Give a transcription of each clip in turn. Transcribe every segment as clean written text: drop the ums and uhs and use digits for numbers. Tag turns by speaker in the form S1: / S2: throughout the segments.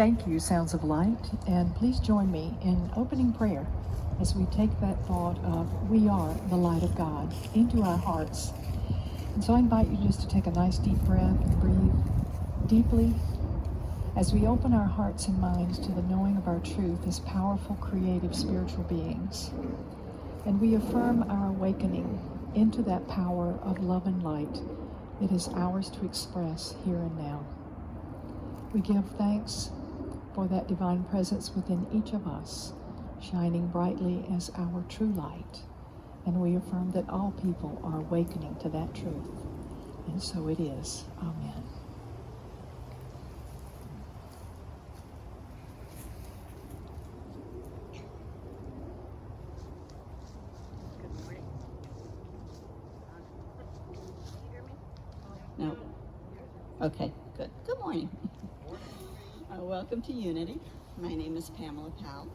S1: Thank you, Sounds of Light, and please join me in opening prayer as we take that thought of we are the light of God into our hearts. And so I invite you just to take a nice deep breath and breathe deeply as we open our hearts and minds to the knowing of our truth as powerful, creative, spiritual beings. And we affirm our awakening into that power of love and light. It is ours to express here and now. We give thanks for that divine presence within each of us, shining brightly as our true light. And we affirm that all people are awakening to that truth. And so it is. Amen.
S2: No. Okay, good. Good morning. Welcome to Unity. My name is Pamela Powell,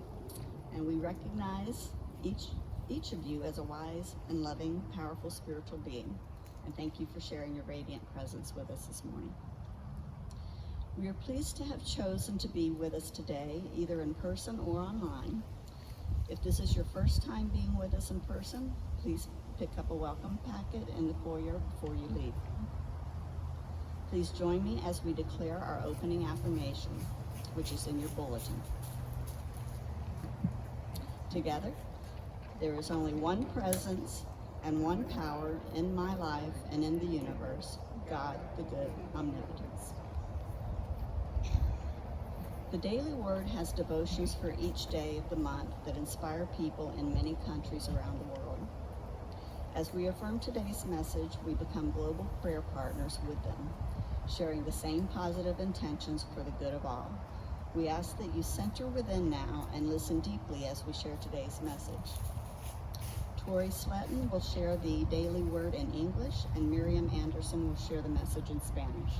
S2: and we recognize each of you as a wise and loving, powerful spiritual being. And thank you for sharing your radiant presence with us this morning. We are pleased to have chosen to be with us today, either in person or online. If this is your first time being with us in person, please pick up a welcome packet in the foyer before you leave. Please join me as we declare our opening affirmation, which is in your bulletin. Together, there is only one presence and one power in my life and in the universe, God, the good omnipotence. The Daily Word has devotions for each day of the month that inspire people in many countries around the world. As we affirm today's message, we become global prayer partners with them, sharing the same positive intentions for the good of all. We ask that you center within now and listen deeply as we share today's message. Tori Sletton will share the Daily Word in English, and Miriam Anderson will share the message in Spanish.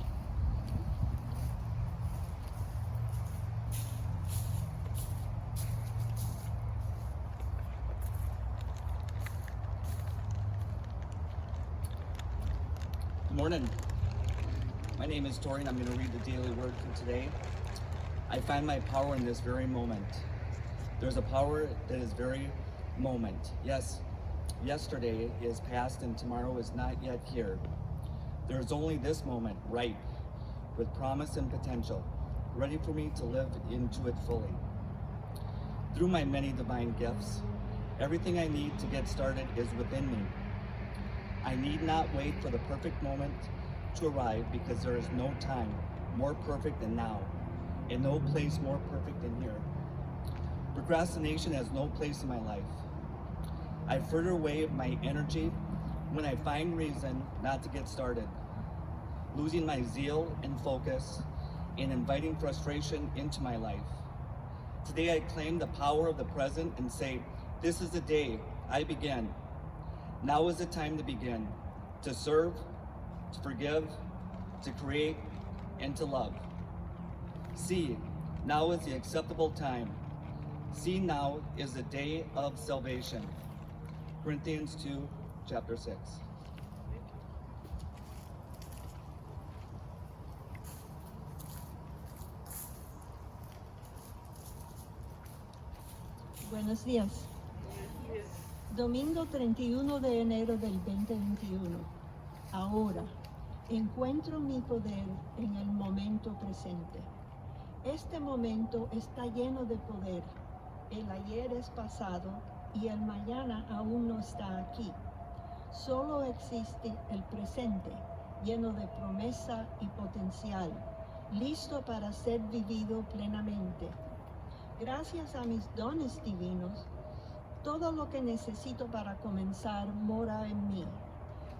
S3: Good morning. My name is Tori, and I'm going to read the Daily Word for today. I find my power in this very moment. There's a power that is very moment. Yes, yesterday is past and tomorrow is not yet here. There is only this moment, ripe, with promise and potential, ready for me to live into it fully. Through my many divine gifts, everything I need to get started is within me. I need not wait for the perfect moment to arrive, because there is no time more perfect than now, and no place more perfect than here. Procrastination has no place in my life. I further away my energy when I find reason not to get started, losing my zeal and focus, and inviting frustration into my life. Today I claim the power of the present and say, this is the day I begin. Now is the time to begin, to serve, to forgive, to create, and to love. See, now is the acceptable time. See, now is the day of salvation. Corinthians 2, chapter 6.
S4: Buenos días. Domingo 31 de enero del 2021. Ahora, encuentro mi poder en el momento presente. Este momento está lleno de poder. El ayer es pasado y el mañana aún no está aquí. Solo existe el presente, lleno de promesa y potencial, listo para ser vivido plenamente. Gracias a mis dones divinos, todo lo que necesito para comenzar mora en mí.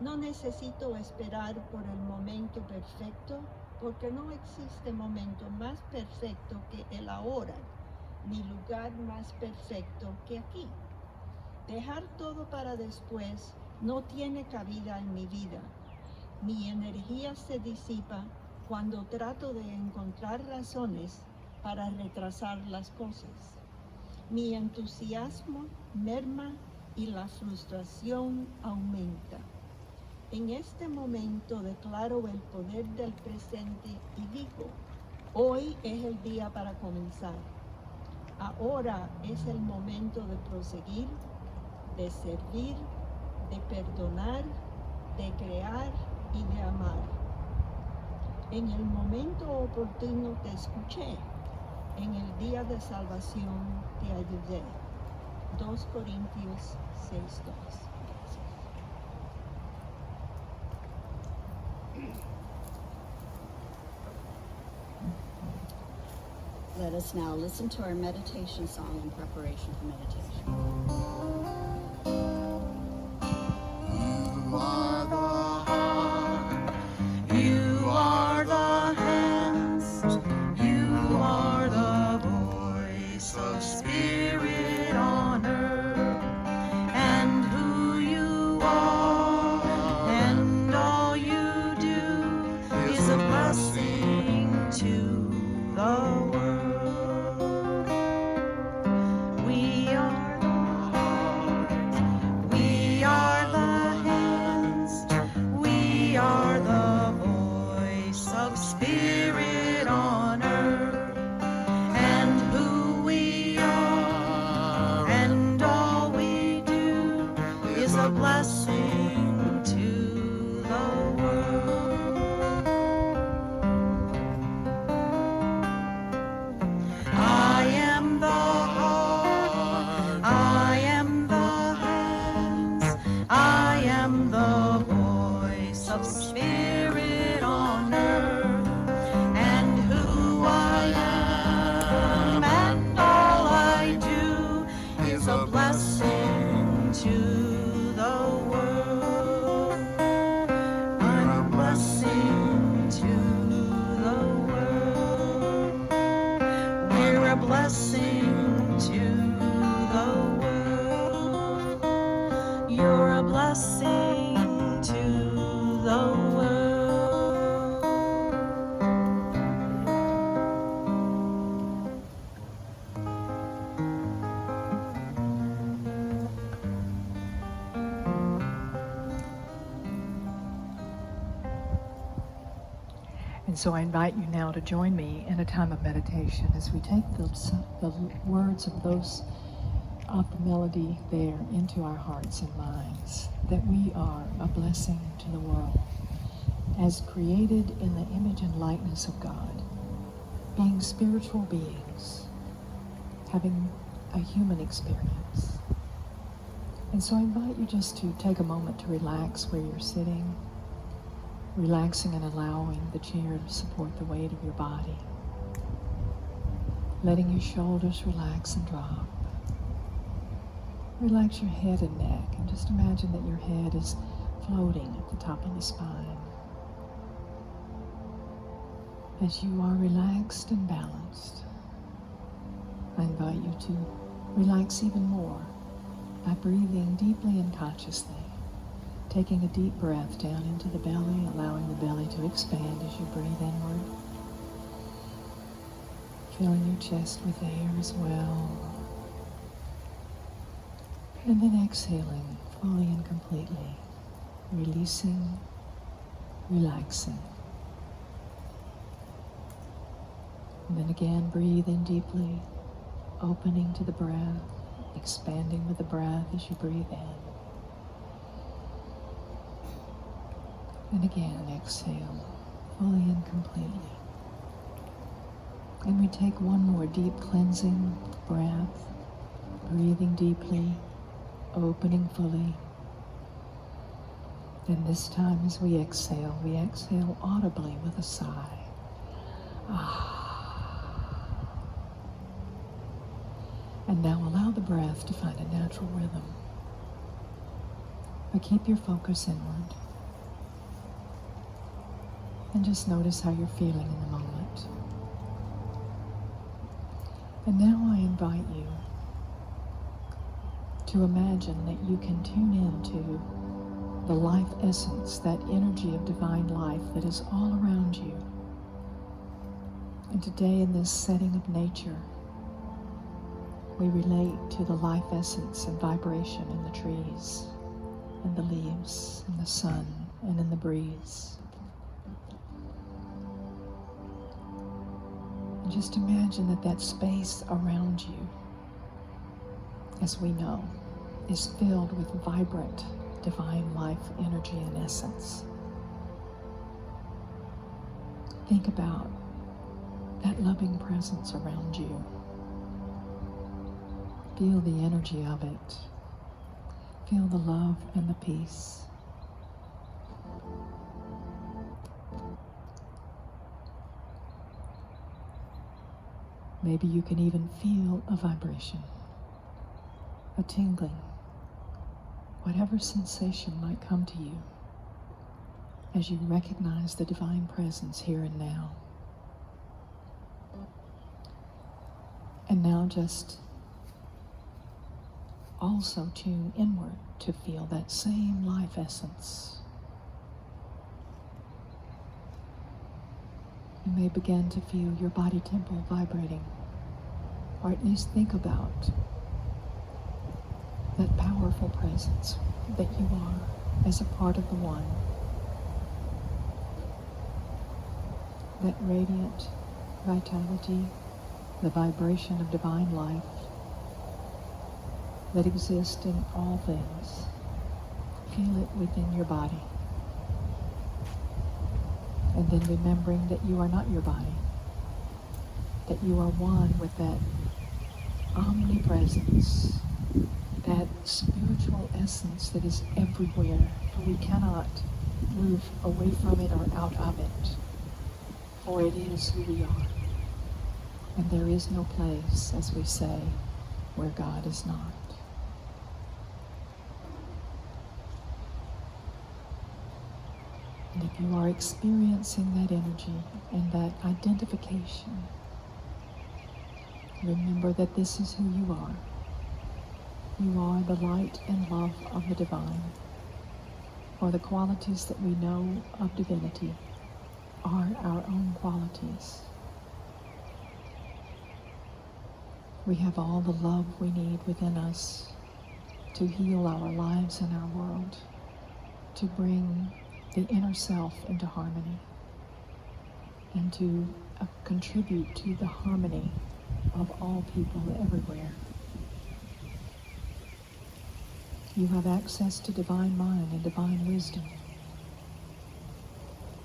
S4: No necesito esperar por el momento perfecto, porque no existe momento más perfecto que el ahora, ni lugar más perfecto que aquí. Dejar todo para después no tiene cabida en mi vida. Mi energía se disipa cuando trato de encontrar razones para retrasar las cosas. Mi entusiasmo merma y la frustración aumenta. En este momento declaro el poder del presente y digo, Hoy es el día para comenzar. Ahora es el momento de proseguir, de servir, de perdonar, de crear y de amar. En el momento oportuno te escuché, en el día de salvación te ayudé. 2 Corintios 6:2.
S2: Let us now listen to our meditation song in preparation for meditation.
S5: You are the heart, you are the hands, you are the voice of spirit on earth, and who you are, and all you do is a blessing to the world. We are the heart, we are the hands, we are the voice of spirit on earth, and who we are, and all we do is a blessing to the world. I am the heart, I am the hands, I am the voice of spirit on earth, and who I am, and all I do is a blessing to the world. I'm a blessing to the world. We're a blessing to the world. You're a blessing to the world.
S1: And so I invite you now to join me in a time of meditation as we take the words of the melody there into our hearts and minds, that we are a blessing to the world, as created in the image and likeness of God, being spiritual beings, having a human experience. And so I invite you just to take a moment to relax where you're sitting, relaxing and allowing the chair to support the weight of your body, letting your shoulders relax and drop. Relax your head and neck, and just imagine that your head is floating at the top of the spine. As you are relaxed and balanced, I invite you to relax even more by breathing deeply and consciously, taking a deep breath down into the belly, allowing the belly to expand as you breathe inward, filling your chest with air as well, and then exhaling fully and completely, releasing, relaxing. And then again, breathe in deeply, opening to the breath, expanding with the breath as you breathe in. And again, exhale fully and completely. And we take one more deep cleansing breath, breathing deeply, opening fully. And this time as we exhale audibly with a sigh. And now allow the breath to find a natural rhythm. But keep your focus inward. And just notice how you're feeling in the moment. And now I invite you to imagine that you can tune into the life essence, that energy of divine life that is all around you. And today in this setting of nature, we relate to the life essence and vibration in the trees, and the leaves, and the sun, and in the breeze. Just imagine that that space around you, as we know, is filled with vibrant divine life, energy, and essence. Think about that loving presence around you. Feel the energy of it. Feel the love and the peace. Maybe you can even feel a vibration, a tingling, whatever sensation might come to you as you recognize the divine presence here and now. And now just also tune inward to feel that same life essence. You may begin to feel your body temple vibrating, or at least think about that powerful presence that you are as a part of the One. That radiant vitality, the vibration of divine life that exists in all things. Feel it within your body. And then remembering that you are not your body, that you are one with that omnipresence, that spiritual essence that is everywhere, for we cannot move away from it or out of it, for it is who we are. And there is no place, as we say, where God is not. And if you are experiencing that energy and that identification, remember that this is who you are. You are the light and love of the divine, or the qualities that we know of divinity are our own qualities. We have all the love we need within us to heal our lives and our world, to bring the inner self into harmony, and to contribute to the harmony of all people everywhere. You have access to divine mind and divine wisdom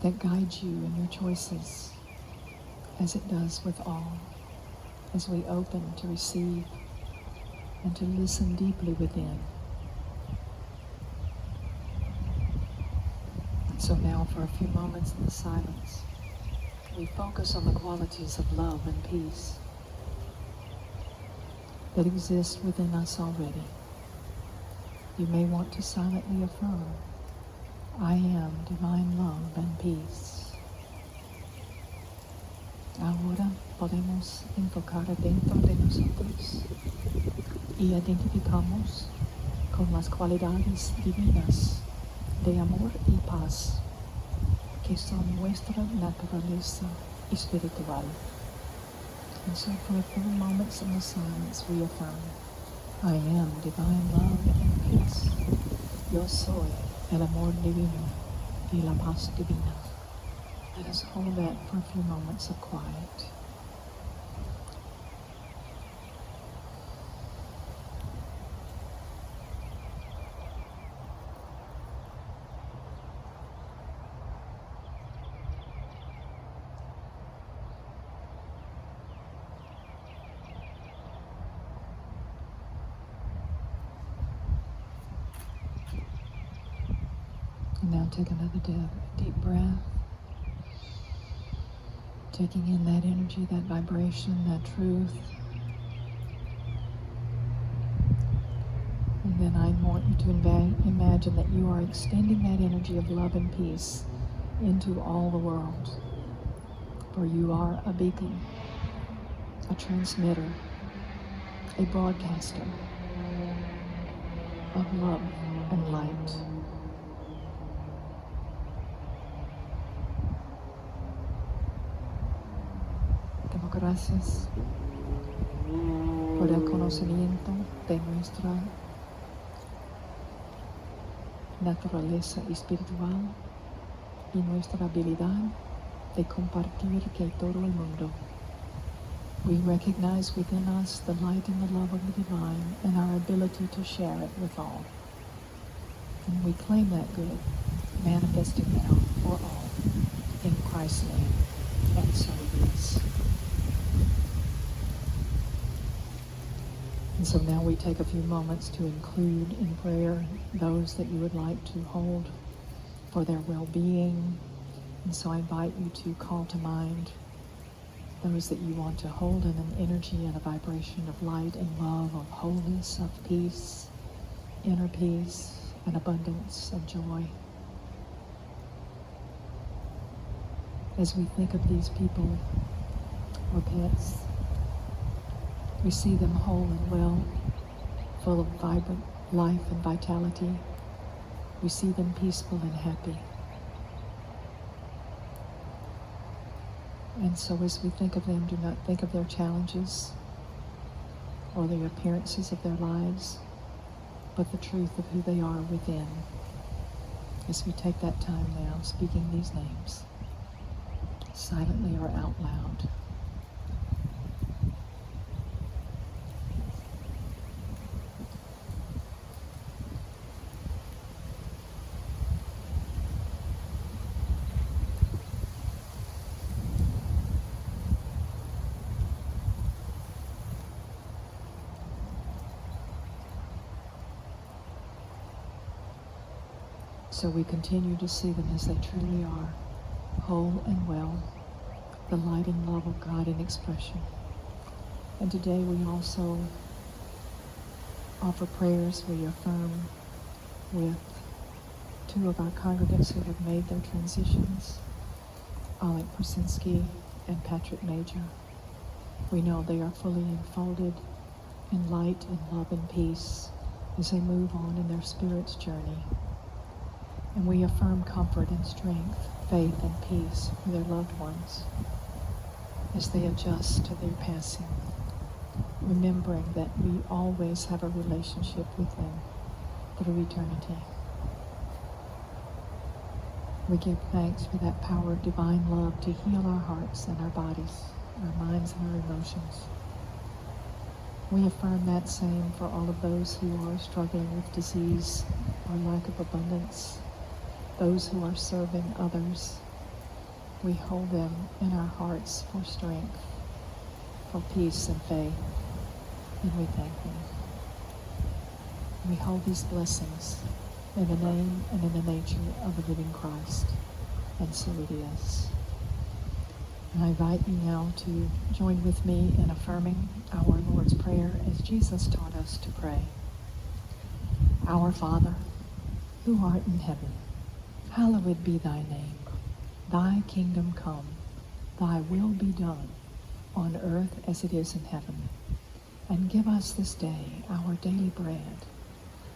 S1: that guides you in your choices, as it does with all, as we open to receive and to listen deeply within. So now, for a few moments in the silence, we focus on the qualities of love and peace that exist within us already. You may want to silently affirm, I am divine love and peace. Ahora podemos enfocar adentro de nosotros y identificamos con las cualidades divinas de amor y paz que son nuestra naturaleza espiritual. And so for a few moments in the silence we affirm, I am divine love and peace. Yo soy el amor divino y la paz divina. Let us hold that for a few moments of quiet. And now take another deep breath, taking in that energy, that vibration, that truth. And then I want you to imagine that you are extending that energy of love and peace into all the world. For you are a beacon, a transmitter, a broadcaster of love and light. Gracias por el conocimiento de nuestra naturaleza espiritual y nuestra habilidad de compartir que todo el mundo We recognize within us the light and the love of the divine and our ability to share it with all. And we claim that good, manifesting now for all, in Christ's name, and so it is. And so now we take a few moments to include in prayer those that you would like to hold for their well-being. And so I invite you to call to mind those that you want to hold in an energy and a vibration of light and love, of wholeness, of peace, inner peace, and abundance of joy. As we think of these people or pets, we see them whole and well, full of vibrant life and vitality. We see them peaceful and happy. And so as we think of them, do not think of their challenges or the appearances of their lives, but the truth of who they are within. As we take that time now, speaking these names, silently or out loud. So we continue to see them as they truly are, whole and well, the light and love of God in expression. And today we also offer prayers. We affirm with two of our congregants who have made their transitions, Alec Krasinski and Patrick Major. We know they are fully enfolded in light and love and peace as they move on in their spirit's journey. And we affirm comfort and strength, faith and peace for their loved ones as they adjust to their passing, remembering that we always have a relationship with them through eternity. We give thanks for that power of divine love to heal our hearts and our bodies, our minds and our emotions. We affirm that same for all of those who are struggling with disease or lack of abundance, those who are serving others. We hold them in our hearts for strength, for peace and faith, and we thank them. We hold these blessings in the name and in the nature of the living Christ, and so it is. And I invite you now to join with me in affirming our Lord's Prayer as Jesus taught us to pray. Our Father, who art in heaven, hallowed be thy name. Thy kingdom come, thy will be done, on earth as it is in heaven. And give us this day our daily bread,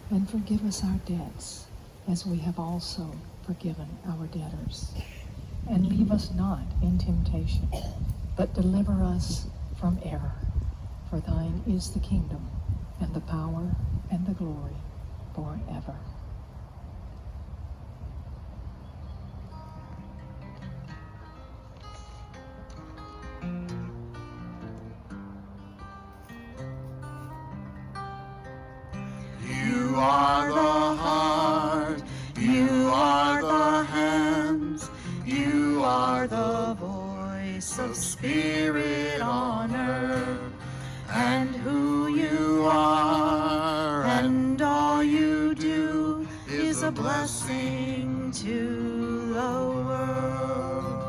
S1: and forgive us our debts, as we have also forgiven our debtors. And leave us not in temptation, but deliver us from error. For thine is the kingdom, and the power, and the glory, forever.
S6: You are the heart, you are the hands, you are the voice of spirit on earth, and who you are, and all you do is a blessing to the world.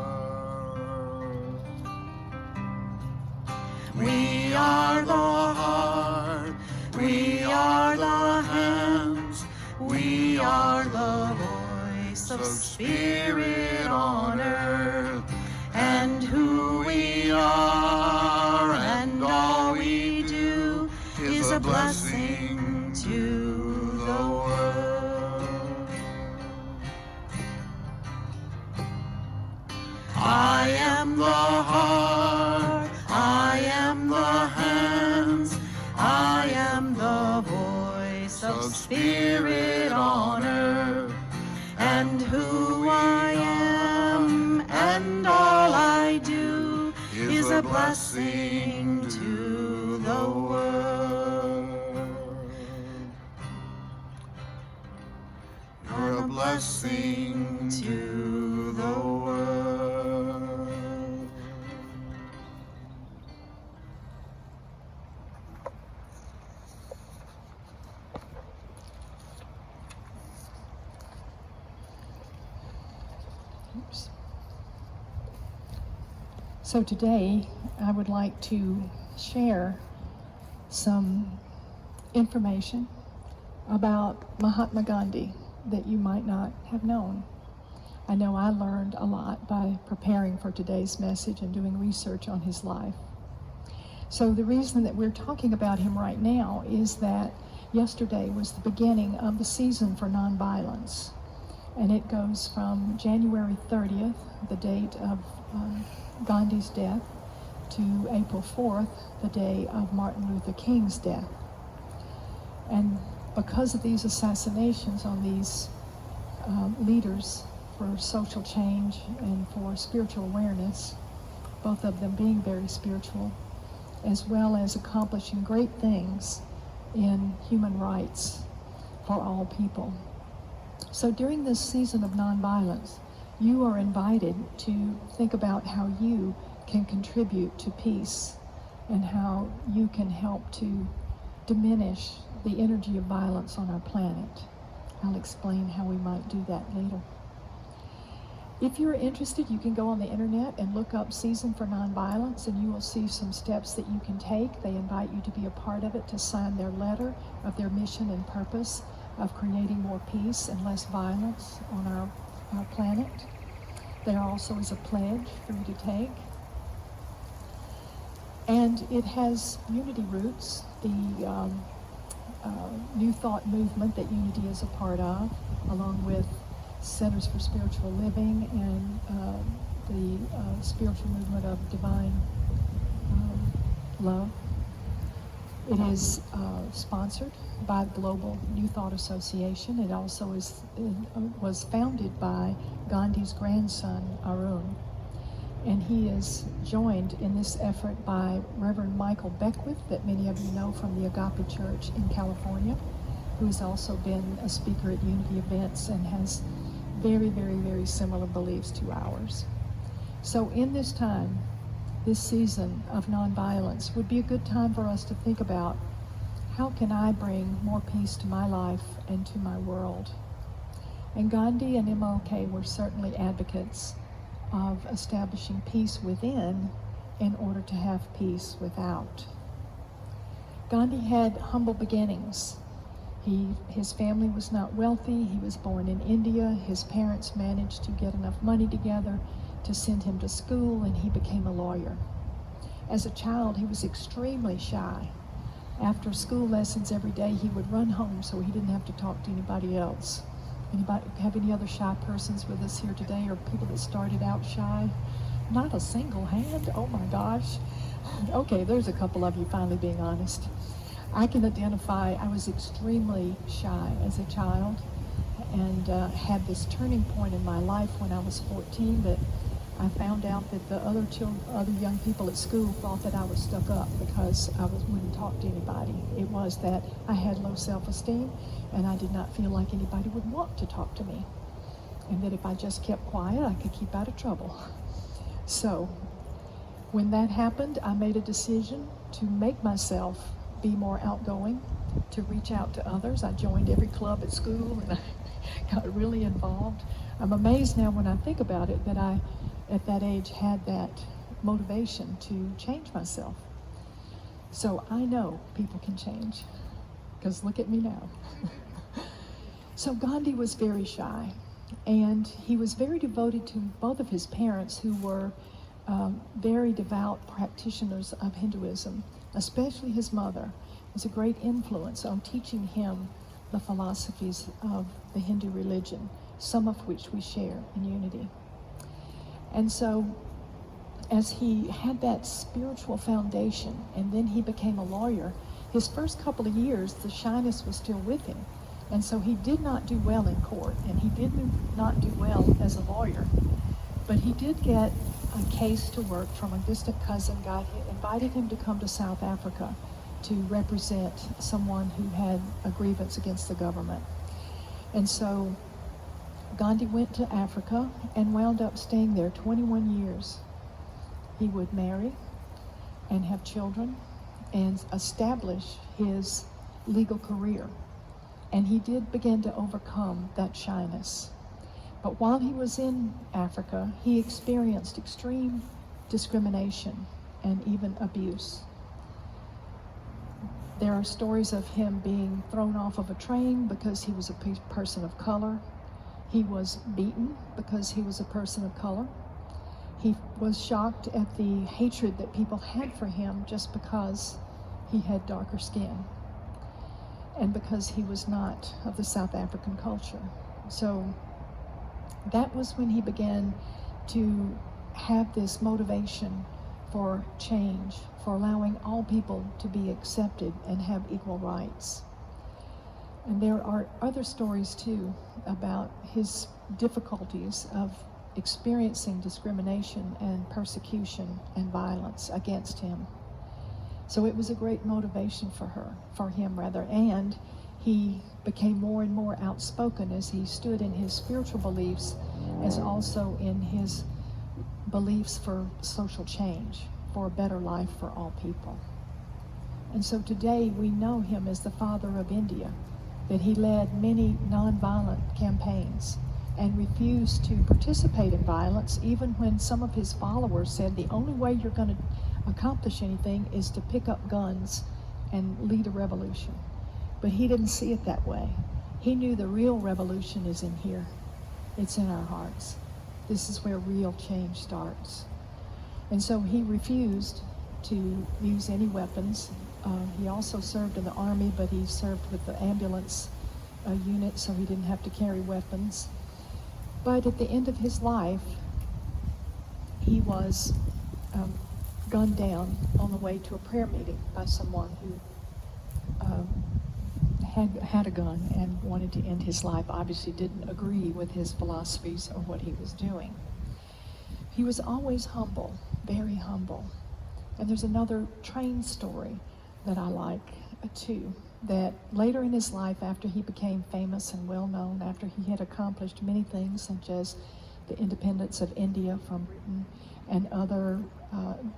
S6: We are the heart, we are the hands, we are the voice of spirit on earth, and who we are, and all we do is a blessing to the world. I am the heart, I am the hands, I am the voice of spirit on earth, and who I am, and all I do is a blessing to the world. You're a blessing to the world.
S1: Oops. So today, I would like to share some information about Mahatma Ghandi that you might not have known. I know I learned a lot by preparing for today's message and doing research on his life. So the reason that we're talking about him right now is that yesterday was the beginning of the season for nonviolence. And it goes from January 30th, the date of Gandhi's death, to April 4th, the day of Martin Luther King's death. And because of these assassinations on these leaders for social change and for spiritual awareness, both of them being very spiritual, as well as accomplishing great things in human rights for all people. So during this season of nonviolence, you are invited to think about how you can contribute to peace and how you can help to diminish the energy of violence on our planet. I'll explain how we might do that later. If you're interested, you can go on the internet and look up Season for Nonviolence, and you will see some steps that you can take. They invite you to be a part of it, to sign their letter of their mission and purpose of creating more peace and less violence on our planet. There also is a pledge for you to take. And it has Unity roots, the New Thought movement that Unity is a part of, along with Centers for Spiritual Living and the spiritual movement of divine love. It is sponsored by the Global New Thought Association. It also was founded by Gandhi's grandson, Arun. And he is joined in this effort by Reverend Michael Beckwith, that many of you know from the Agape Church in California, who has also been a speaker at Unity events and has very, very, very similar beliefs to ours. So in this time, this season of nonviolence would be a good time for us to think about, how can I bring more peace to my life and to my world? And Gandhi and MLK were certainly advocates of establishing peace within in order to have peace without. Gandhi had humble beginnings. His family was not wealthy. He was born in India. His parents managed to get enough money together to send him to school, and he became a lawyer. As a child, he was extremely shy. After school lessons every day, he would run home so he didn't have to talk to anybody else. Anybody have any other shy persons with us here today, or people that started out shy? Not a single hand? Oh my gosh. Okay, there's a couple of you finally being honest. I can identify, I was extremely shy as a child, and had this turning point in my life when I was 14 that I found out that the other young people at school thought that I was stuck up because I wouldn't talk to anybody. It was that I had low self-esteem, and I did not feel like anybody would want to talk to me, and that if I just kept quiet, I could keep out of trouble. So when that happened, I made a decision to make myself be more outgoing, to reach out to others. I joined every club at school, and I got really involved. I'm amazed now when I think about it that I, at that age, had that motivation to change myself. So I know people can change, because look at me now. So Gandhi was very shy, and he was very devoted to both of his parents, who were very devout practitioners of Hinduism. Especially his mother was a great influence on teaching him the philosophies of the Hindu religion, some of which we share in Unity. And so as he had that spiritual foundation, and then he became a lawyer, his first couple of years, the shyness was still with him. And so he did not do well in court, and he did not do well as a lawyer. But he did get a case to work from a distant cousin invited him to come to South Africa to represent someone who had a grievance against the government. And so Gandhi went to Africa and wound up staying there 21 years. He would marry and have children and establish his legal career. And he did begin to overcome that shyness. But while he was in Africa, he experienced extreme discrimination and even abuse. There are stories of him being thrown off of a train because he was a person of color. He was beaten because he was a person of color. He was shocked at the hatred that people had for him just because he had darker skin and because he was not of the South African culture. So that was when he began to have this motivation for change, for allowing all people to be accepted and have equal rights. And there are other stories too about his difficulties of experiencing discrimination and persecution and violence against him. So it was a great motivation for him, and he became more and more outspoken as he stood in his spiritual beliefs, as also in his beliefs for social change, for a better life for all people. And so today we know him as the father of India, that he led many nonviolent campaigns and refused to participate in violence, even when some of his followers said the only way you're going to accomplish anything is to pick up guns and lead a revolution. But he didn't see it that way. He knew the real revolution is in here. It's in our hearts. This is where real change starts. And so he refused to use any weapons. He also served in the army, but he served with the ambulance unit, so he didn't have to carry weapons. But at the end of his life, he was gunned down on the way to a prayer meeting by someone who had a gun and wanted to end his life. Obviously didn't agree with his philosophies or what he was doing. He was always humble, very humble. And there's another train story that I like too, that later in his life, after he became famous and well known, after he had accomplished many things such as the independence of India from Britain and other,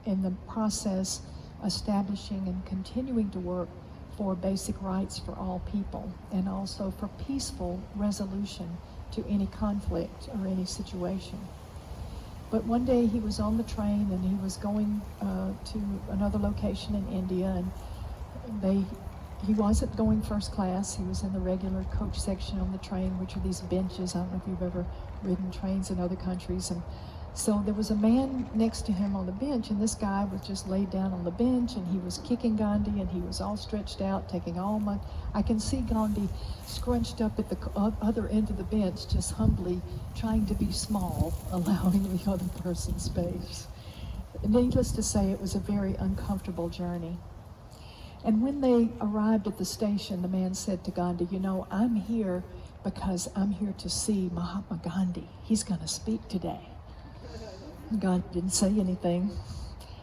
S1: in the process, establishing and continuing to work for basic rights for all people and also for peaceful resolution to any conflict or any situation. But one day he was on the train and he was going to another location in India, and he wasn't going first class. He was in the regular coach section on the train, which are these benches. I don't know if you've ever ridden trains in other countries. And so there was a man next to him on the bench, and this guy was just laid down on the bench, and he was kicking Ghandi, and he was all stretched out, taking all my... I can see Ghandi scrunched up at the other end of the bench, just humbly trying to be small, allowing the other person space. Needless to say, it was a very uncomfortable journey. And when they arrived at the station, the man said to Ghandi, "You know, I'm here because I'm here to see Mahatma Gandhi. He's going to speak today." Gandhi didn't say anything.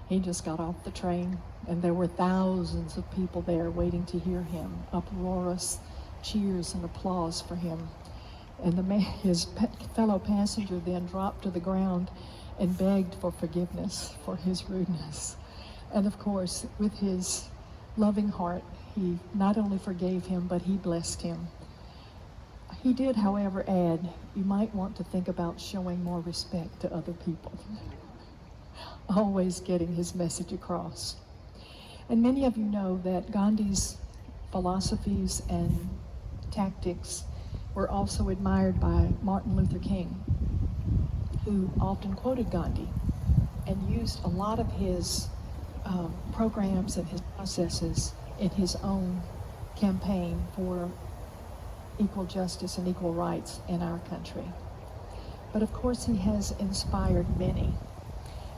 S1: He just got off the train, and there were thousands of people there waiting to hear him, uproarious cheers and applause for him. And his fellow passenger then dropped to the ground and begged for forgiveness for his rudeness. And of course, with his loving heart, he not only forgave him, but he blessed him. He did, however, add, "You might want to think about showing more respect to other people." Always getting his message across. And many of you know that Gandhi's philosophies and tactics were also admired by Martin Luther King, who often quoted Gandhi and used a lot of his programs and his processes in his own campaign for equal justice and equal rights in our country. But of course, he has inspired many.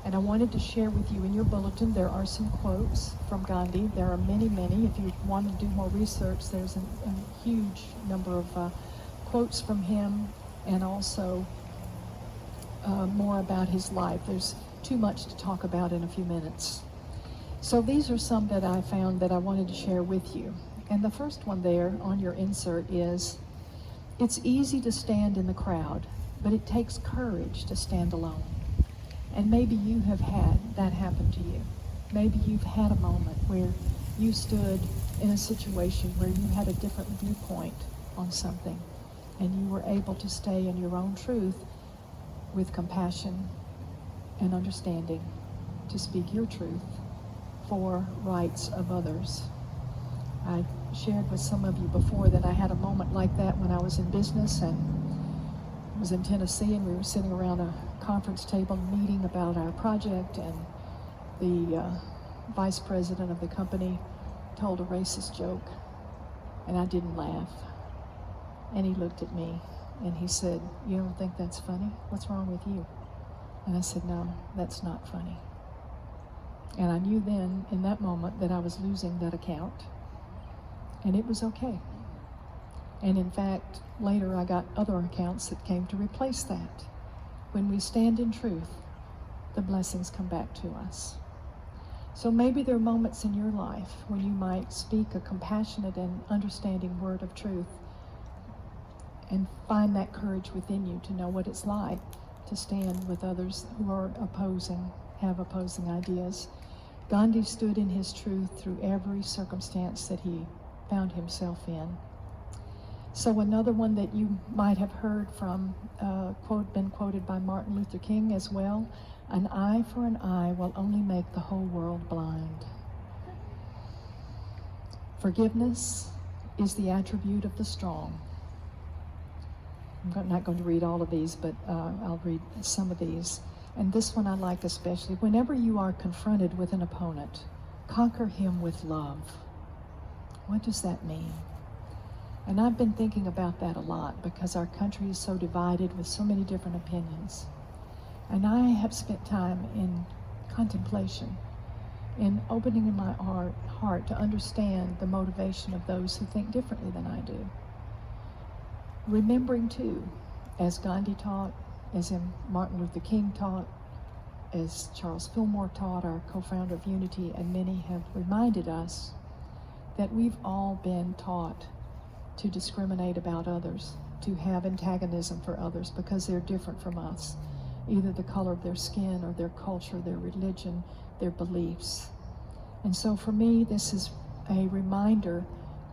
S1: And I wanted to share with you in your bulletin, there are some quotes from Gandhi. There are many, many. If you want to do more research, there's a huge number of quotes from him, and also more about his life. There's too much to talk about in a few minutes. So these are some that I found that I wanted to share with you. And the first one there on your insert is, it's easy to stand in the crowd, but it takes courage to stand alone. And maybe you have had that happen to you. Maybe you've had a moment where you stood in a situation where you had a different viewpoint on something, and you were able to stay in your own truth with compassion and understanding to speak your truth for rights of others. I shared with some of you before that I had a moment like that when I was in business and was in Tennessee, and we were sitting around a conference table meeting about our project, and the vice president of the company told a racist joke, and I didn't laugh. And he looked at me and he said, "You don't think that's funny? What's wrong with you?" And I said, "No, that's not funny." And I knew then in that moment that I was losing that account, and it was okay. And in fact, later I got other accounts that came to replace that. When we stand in truth, the blessings come back to us. So maybe there are moments in your life when you might speak a compassionate and understanding word of truth and find that courage within you to know what it's like to stand with others who are have opposing ideas. Ghandi stood in his truth through every circumstance that he found himself in. So another one that you might have heard from, been quoted by Martin Luther King as well, "An eye for an eye will only make the whole world blind." Forgiveness is the attribute of the strong. I'm not going to read all of these, but I'll read some of these. And this one I like especially. Whenever you are confronted with an opponent, conquer him with love. What does that mean? And I've been thinking about that a lot because our country is so divided with so many different opinions. And I have spent time in contemplation, in opening my heart to understand the motivation of those who think differently than I do. Remembering too, as Ghandi taught, as Martin Luther King taught, as Charles Fillmore taught, our co-founder of Unity, and many have reminded us that we've all been taught to discriminate about others, to have antagonism for others because they're different from us, either the color of their skin or their culture, their religion, their beliefs. And so for me, this is a reminder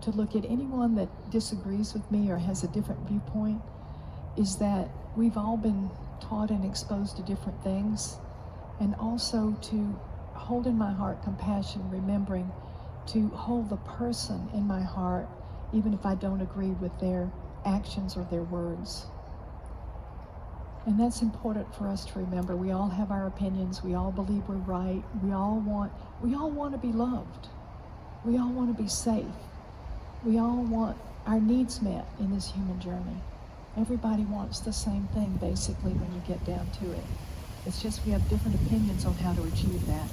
S1: to look at anyone that disagrees with me or has a different viewpoint, is that we've all been taught and exposed to different things, and also to hold in my heart compassion, remembering to hold the person in my heart even if I don't agree with their actions or their words. And that's important for us to remember. We all have our opinions. We all believe we're right. We all want to be loved. We all want to be safe. We all want our needs met in this human journey. Everybody wants the same thing, basically, when you get down to it. It's just we have different opinions on how to achieve that.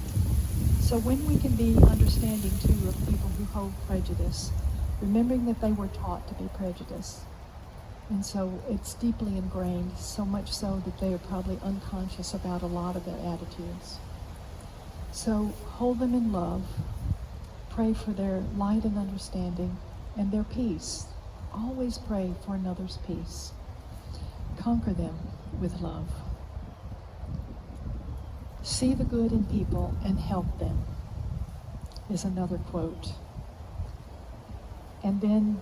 S1: So when we can be understanding, too, of people who hold prejudice, remembering that they were taught to be prejudiced. And so it's deeply ingrained, so much so that they are probably unconscious about a lot of their attitudes. So hold them in love, pray for their light and understanding and their peace. Always pray for another's peace. Conquer them with love. See the good in people and help them, is another quote. And then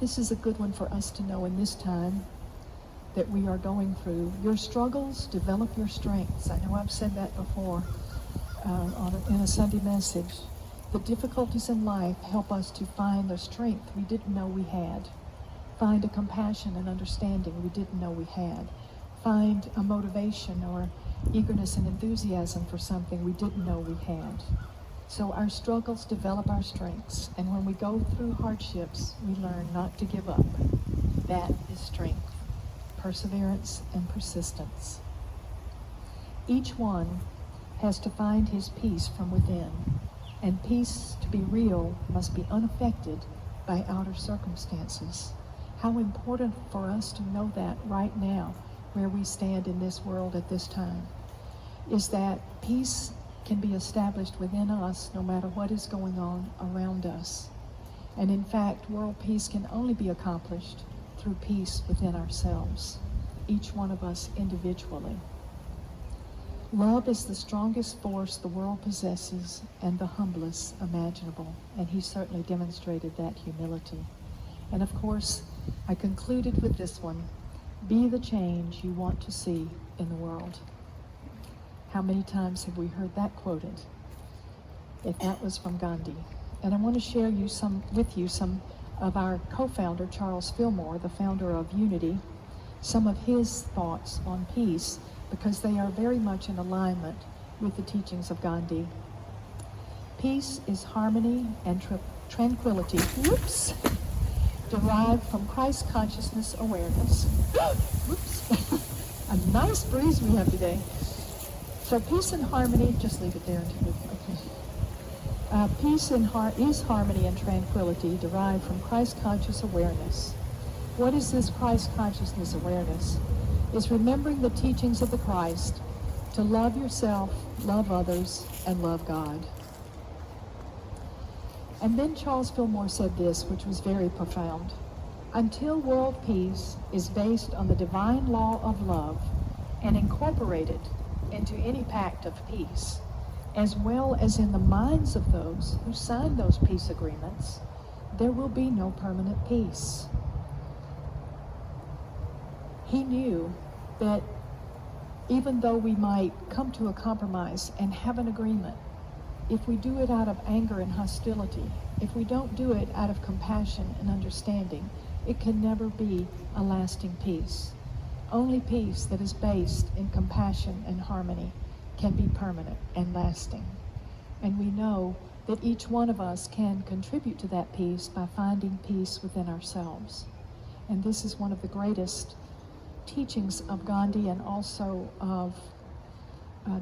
S1: this is a good one for us to know in this time that we are going through. Your struggles develop your strengths. I know I've said that before in a Sunday message. The difficulties in life help us to find the strength we didn't know we had. Find a compassion and understanding we didn't know we had. Find a motivation or eagerness and enthusiasm for something we didn't know we had. So our struggles develop our strengths, and when we go through hardships, we learn not to give up. That is strength, perseverance, and persistence. Each one has to find his peace from within, and peace, to be real, must be unaffected by outer circumstances. How important for us to know that right now, where we stand in this world at this time. is that peace can be established within us no matter what is going on around us. And in fact, world peace can only be accomplished through peace within ourselves, each one of us individually. Love is the strongest force the world possesses and the humblest imaginable, and he certainly demonstrated that humility. And of course, I concluded with this one: be the change you want to see in the world. How many times have we heard that quoted? If that was from Ghandi. And I want to share with you some of our co-founder, Charles Fillmore, the founder of Unity, some of his thoughts on peace, because they are very much in alignment with the teachings of Ghandi. Peace is harmony and tranquility, derived from Christ consciousness awareness. A nice breeze we have today. So peace and harmony, just leave it there until peace is harmony and tranquility derived from Christ conscious awareness. What is this Christ consciousness awareness? It's remembering the teachings of the Christ to love yourself, love others, and love God. And then Charles Fillmore said this, which was very profound. Until world peace is based on the divine law of love and incorporated into any pact of peace, as well as in the minds of those who sign those peace agreements, there will be no permanent peace. He knew that even though we might come to a compromise and have an agreement, if we do it out of anger and hostility, if we don't do it out of compassion and understanding, it can never be a lasting peace. Only peace that is based in compassion and harmony can be permanent and lasting. And we know that each one of us can contribute to that peace by finding peace within ourselves. And this is one of the greatest teachings of Ghandi and also of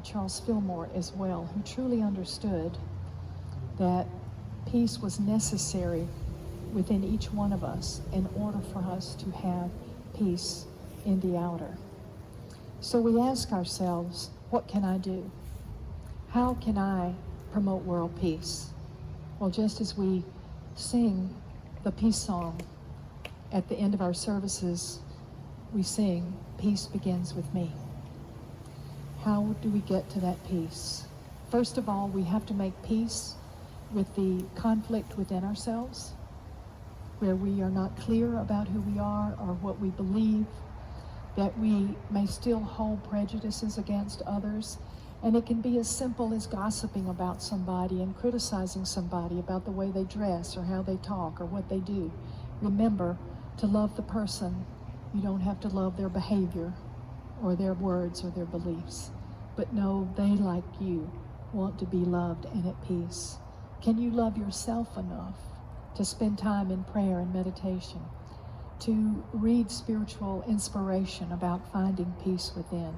S1: Charles Fillmore as well, who truly understood that peace was necessary within each one of us in order for us to have peace in the outer. So we ask ourselves, what can I do? How can I promote world peace? Well, just as we sing the peace song at the end of our services, we sing, peace begins with me. How do we get to that peace? First of all, we have to make peace with the conflict within ourselves, where we are not clear about who we are or what we believe, that we may still hold prejudices against others. And it can be as simple as gossiping about somebody and criticizing somebody about the way they dress or how they talk or what they do. Remember, to love the person, you don't have to love their behavior or their words or their beliefs. But know they, like you, want to be loved and at peace. Can you love yourself enough to spend time in prayer and meditation, to read spiritual inspiration about finding peace within,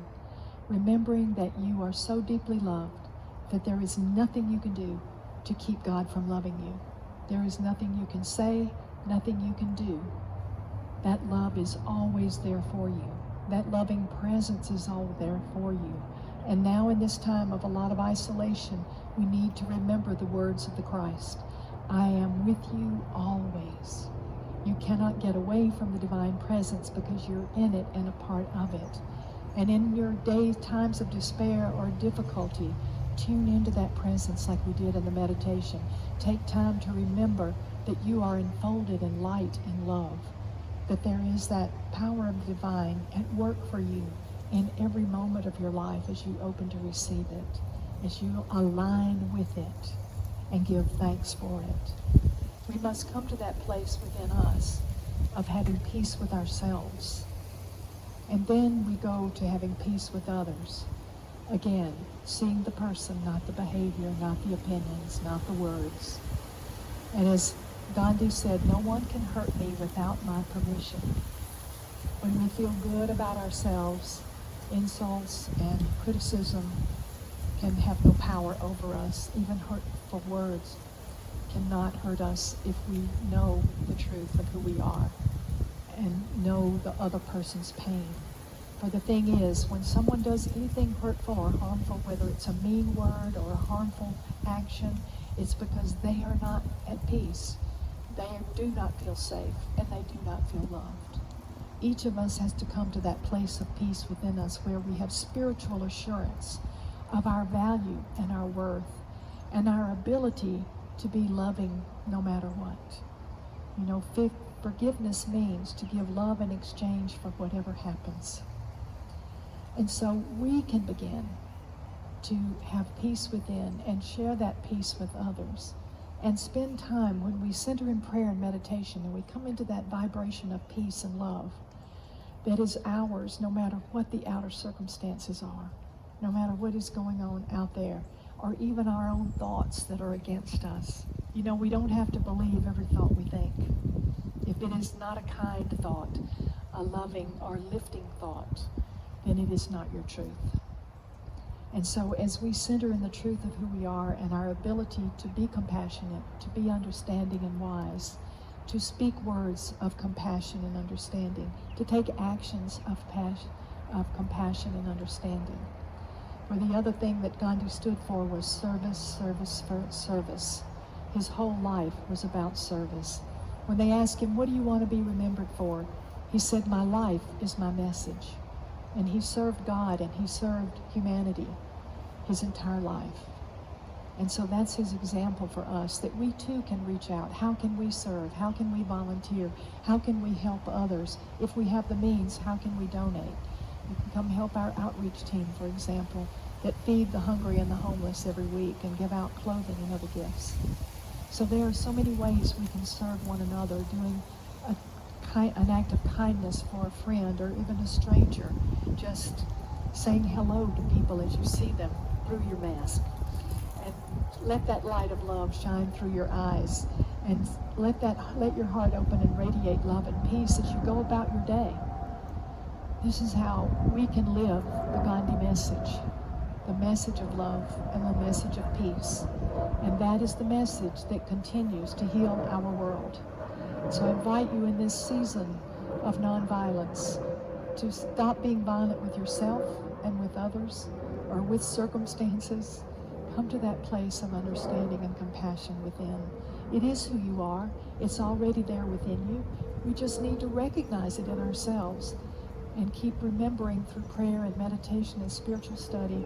S1: remembering that you are so deeply loved that there is nothing you can do to keep God from loving you. There is nothing you can say, nothing you can do. That love is always there for you. That loving presence is all there for you. And now in this time of a lot of isolation, we need to remember the words of the Christ. I am with you always. You cannot get away from the divine presence because you're in it and a part of it. And in your times of despair or difficulty, tune into that presence like we did in the meditation. Take time to remember that you are enfolded in light and love, that there is that power of the divine at work for you in every moment of your life as you open to receive it, as you align with it and give thanks for it. We must come to that place within us of having peace with ourselves. And then we go to having peace with others. Again, seeing the person, not the behavior, not the opinions, not the words. And as Ghandi said, no one can hurt me without my permission. When we feel good about ourselves, insults and criticism can have no power over us. Even hurtful words cannot hurt us if we know the truth of who we are and know the other person's pain. For the thing is, when someone does anything hurtful or harmful, whether it's a mean word or a harmful action, it's because they are not at peace. They do not feel safe, and they do not feel loved. Each of us has to come to that place of peace within us where we have spiritual assurance of our value and our worth and our ability to be loving no matter what. You know, forgiveness means to give love in exchange for whatever happens. And so we can begin to have peace within and share that peace with others and spend time when we center in prayer and meditation and we come into that vibration of peace and love that is ours no matter what the outer circumstances are, no matter what is going on out there, or even our own thoughts that are against us. You know, we don't have to believe every thought we think. If it is not a kind thought, a loving or lifting thought, then it is not your truth. And so as we center in the truth of who we are and our ability to be compassionate, to be understanding and wise, to speak words of compassion and understanding, to take actions of compassion and understanding. For the other thing that Ghandi stood for was service, service, service. His whole life was about service. When they asked him, what do you want to be remembered for? He said, my life is my message. And he served God and he served humanity his entire life. And so that's his example for us, that we too can reach out. How can we serve? How can we volunteer? How can we help others? If we have the means, how can we donate? We can come help our outreach team, for example, that feed the hungry and the homeless every week and give out clothing and other gifts. So there are so many ways we can serve one another, doing an act of kindness for a friend or even a stranger, just saying hello to people as you see them through your mask. And let that light of love shine through your eyes, and let your heart open and radiate love and peace as you go about your day. This is how we can live the Ghandi message of love and the message of peace. And that is the message that continues to heal our world. So I invite you in this season of nonviolence to stop being violent with yourself and with others or with circumstances. Come to that place of understanding and compassion within. It is who you are. It's already there within you. We just need to recognize it in ourselves and keep remembering through prayer and meditation and spiritual study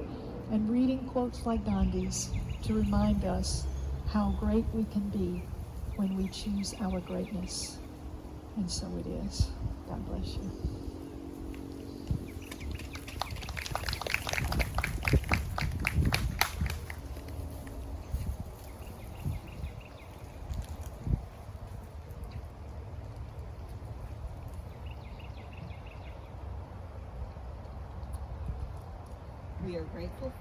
S1: and reading quotes like Ghandi's to remind us how great we can be when we choose our greatness. And so it is. God bless you.
S2: We are grateful.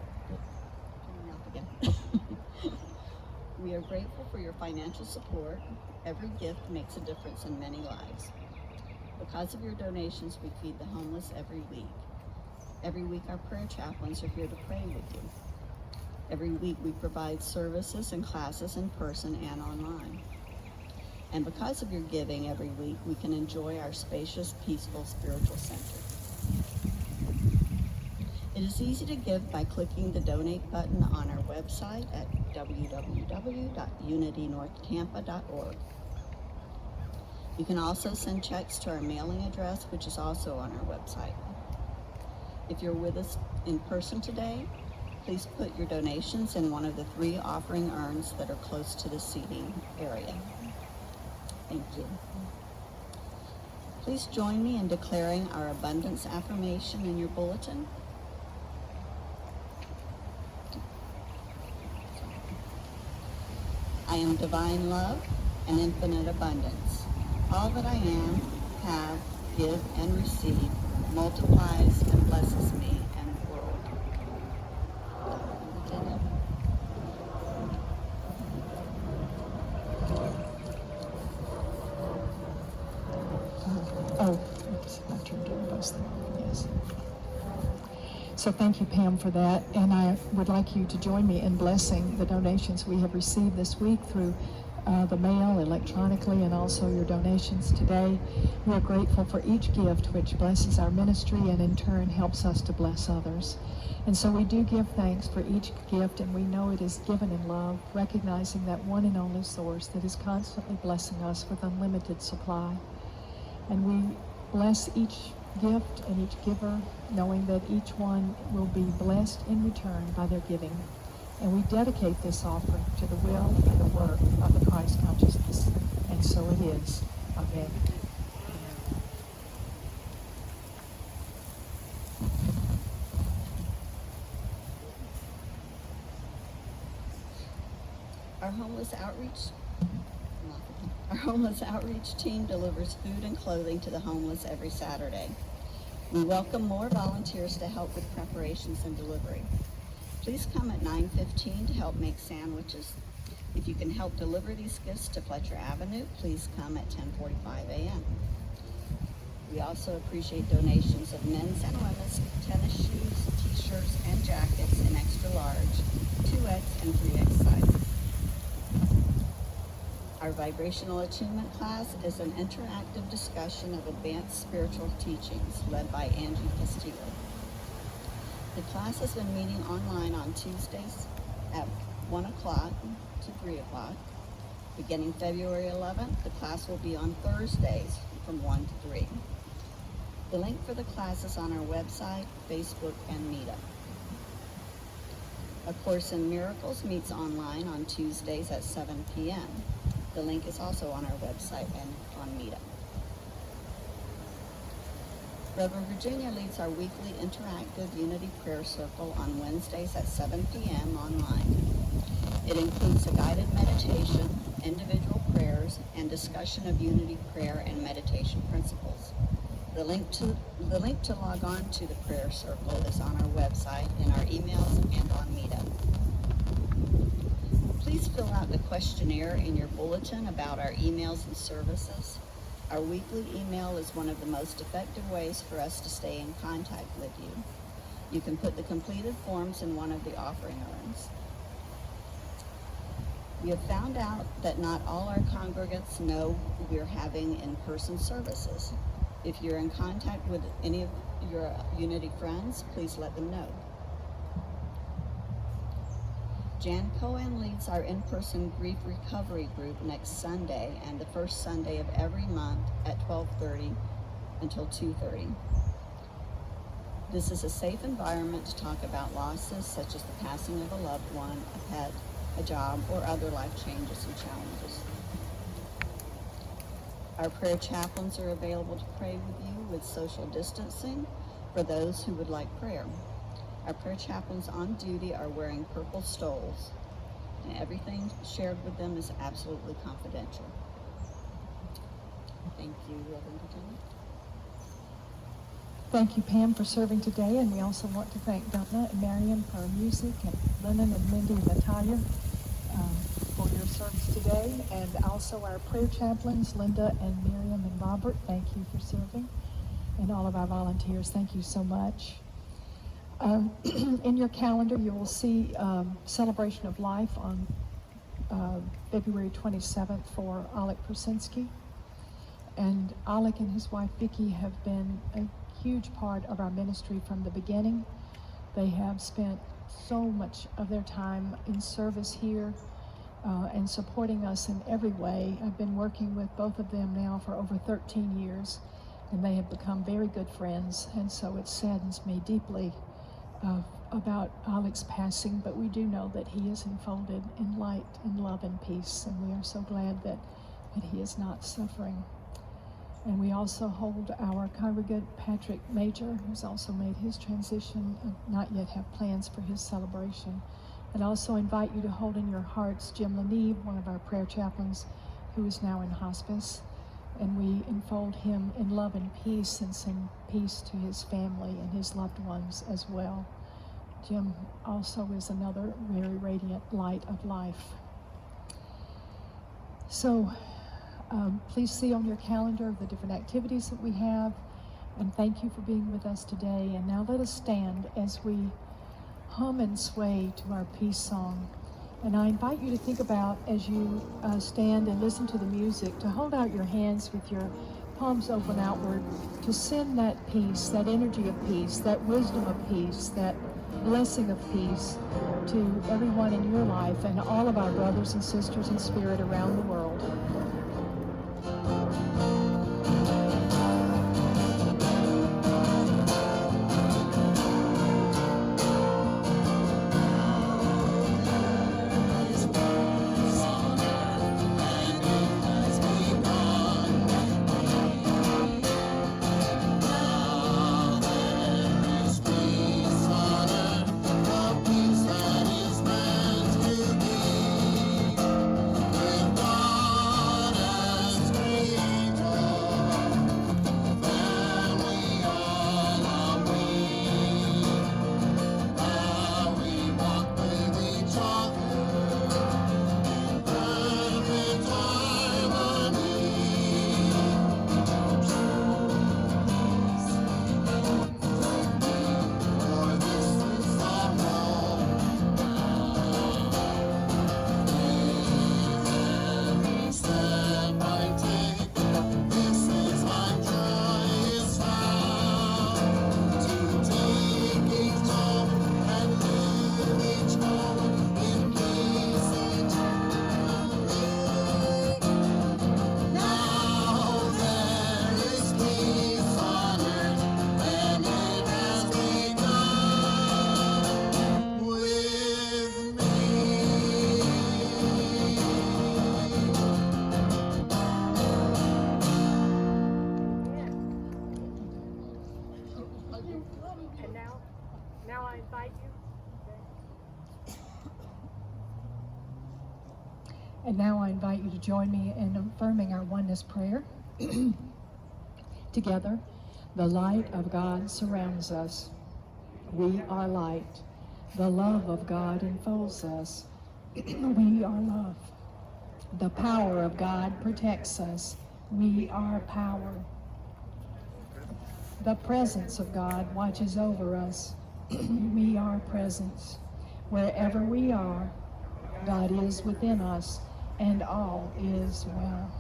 S2: We are grateful for your financial support. Every gift makes a difference in many lives. Because of your donations, we feed the homeless every week. Every week, our prayer chaplains are here to pray with you. Every week, we provide services and classes in person and online. And because of your giving every week, we can enjoy our spacious, peaceful, spiritual center. It is easy to give by clicking the donate button on our website at www.unitynorthtampa.org. You can also send checks to our mailing address, which is also on our website. If you're with us in person today, please put your donations in one of the 3 offering urns that are close to the seating area. Thank you. Please join me in declaring our abundance affirmation in your bulletin. I am divine love and infinite abundance. All that I am, have, give, and receive multiplies and blesses me and the world.
S1: Oops, I turned everybody's thing off, yes. So thank you, Pam, for that. And I would like you to join me in blessing the donations we have received this week through the mail electronically and also your donations today. We are grateful for each gift which blesses our ministry and in turn helps us to bless others. And so we do give thanks for each gift, and we know it is given in love, recognizing that one and only source that is constantly blessing us with unlimited supply. And we bless each gift and each giver, knowing that each one will be blessed in return by their giving. And we dedicate this offering to the will and the work of the Christ consciousness. And so it is. Amen.
S2: Our homeless outreach team delivers food and clothing to the homeless every Saturday. We welcome more volunteers to help with preparations and delivery. Please come at 9:15 to help make sandwiches. If you can help deliver these gifts to Fletcher Avenue, please come at 10:45 a.m. We also appreciate donations of men's and women's tennis shoes, t-shirts, and jackets in extra large, 2X and 3X sizes. Our vibrational attunement class is an interactive discussion of advanced spiritual teachings led by Angie Castillo. The class has been meeting online on Tuesdays at 1 o'clock to 3 o'clock. Beginning February 11th, the class will be on Thursdays from 1 to 3. The link for the class is on our website, Facebook, and Meetup. A Course in Miracles meets online on Tuesdays at 7 p.m. The link is also on our website and on Meetup. Reverend Virginia leads our weekly interactive Unity Prayer Circle on Wednesdays at 7 p.m. online. It includes a guided meditation, individual prayers, and discussion of Unity prayer and meditation principles. The link to log on to the prayer circle is on our website, in our emails, and on Meetup. Please fill out the questionnaire in your bulletin about our emails and services. Our weekly email is one of the most effective ways for us to stay in contact with you. You can put the completed forms in one of the offering urns. We have found out that not all our congregants know we're having in-person services. If you're in contact with any of your Unity friends, please let them know. Jan Cohen leads our in-person grief recovery group next Sunday and the first Sunday of every month at 12:30 until 2:30. This is a safe environment to talk about losses such as the passing of a loved one, a pet, a job, or other life changes and challenges. Our prayer chaplains are available to pray with you with social distancing for those who would like prayer. Our prayer chaplains on duty are wearing purple stoles, and everything shared with them is absolutely confidential. Thank you, Reverend Virginia.
S1: Thank you, Pam, for serving today, and we also want to thank Donna and Marion for our music, and Lennon and Mindy and Natalia for your service today, and also our prayer chaplains, Linda and Miriam and Robert. Thank you for serving, and all of our volunteers. Thank you so much. In your calendar, you will see Celebration of Life on February 27th for Alec Persinski. And Alec and his wife Vicki have been a huge part of our ministry from the beginning. They have spent so much of their time in service here and supporting us in every way. I've been working with both of them now for over 13 years, and they have become very good friends. And so it saddens me deeply about Alec's passing, but we do know that he is enfolded in light and love and peace, and we are so glad that he is not suffering. And we also hold our congregant Patrick Major, who's also made his transition, and not yet have plans for his celebration. And also invite you to hold in your hearts Jim Laneve, one of our prayer chaplains, who is now in hospice. And we enfold him in love and peace, and send peace to his family and his loved ones as well. Jim also is another very radiant light of life. So please see on your calendar the different activities that we have, and thank you for being with us today. And now let us stand as we hum and sway to our peace song And I invite you to think about, as you stand and listen to the music, to hold out your hands with your palms open outward, to send that peace, that energy of peace, that wisdom of peace, that blessing of peace to everyone in your life and all of our brothers and sisters in spirit around the world.
S7: Now I invite you.
S1: And now I invite you to join me in affirming our oneness prayer. Together, the light of God surrounds us. We are light. The love of God enfolds us. We are love. The power of God protects us. We are power. The presence of God watches over us. We are presence. Wherever we are, God is within us, and all is well.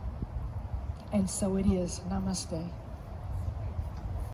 S1: And so it is. Namaste.